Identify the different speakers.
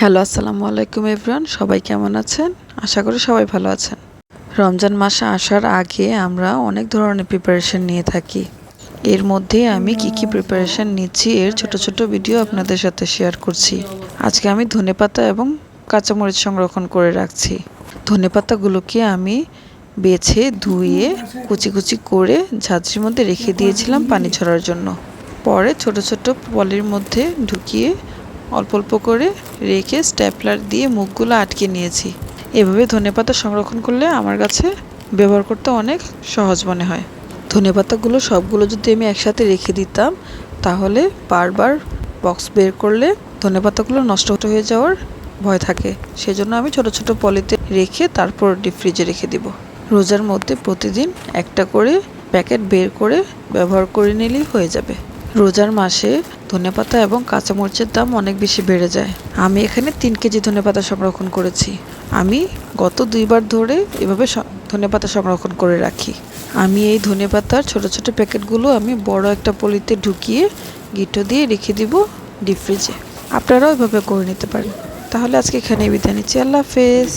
Speaker 1: Hello, আসসালামু আলাইকুম everyone. সবাই কেমন আছেন? আশা করি সবাই ভালো আছেন। রমজান মাসে আসার আগে আমরা অনেক ধরনের প্রিপারেশন নিয়ে থাকি। এর মধ্যে আমি কি প্রিপারেশন নিচ্ছি এর ছোট ছোট ভিডিও আপনাদের সাথে শেয়ার করছি। আজকে আমি ধনেপাতা এবং কাঁচামরিচ সংরক্ষণ করে রাখছি। ধনেপাতাগুলোকে আমি বেছে ধুয়ে কুচি কুচি করে ঝাঁঝরির মধ্যে রেখে দিয়েছিলাম পানি ঝরার জন্য। পরে ছোট ছোট পলির মধ্যে ঢুকিয়ে অল্প অল্প করে রেখে স্ট্যাপলার দিয়ে মুখগুলো আটকে নিয়েছি। এভাবে ধনেপাতা সংরক্ষণ করলে আমার কাছে ব্যবহার করতে অনেক সহজ মনে হয়। ধনেপাতাগুলো সবগুলো যদি আমি একসাথে রেখে দিতাম তাহলে বারবার বক্স বের করলে ধনেপাতাগুলো নষ্ট হয়ে যাওয়ার ভয় থাকে। সেজন্য আমি ছোট ছোট পলিতে রেখে তারপর ডিপ ফ্রিজে রেখে দিব। রোজার মধ্যে প্রতিদিন একটা করে প্যাকেট বের করে ব্যবহার করে নিলেই হয়ে যাবে। রোজার মাসে ধনেপাতা এবং কাঁচামরিচের দাম অনেক বেশি বেড়ে যায়। আমি এখানে 3 কেজি ধনেপাতা সংরক্ষণ করেছি। আমি গত 2 বার ধরে এভাবে ধনেপাতা সংরক্ষণ করে রাখি। আমি এই ধনেপাতার ছোট ছোট প্যাকেটগুলো আমি বড় একটা পলিতে ঢুকিয়ে গিঁটো দিয়ে রেখে দিব ডিপ ফ্রিজে। আপনারাও এভাবে করে নিতে পারেন। তাহলে আজকে এখানেই বিদায় নিচ্ছি। আল্লাহ হাফেজ।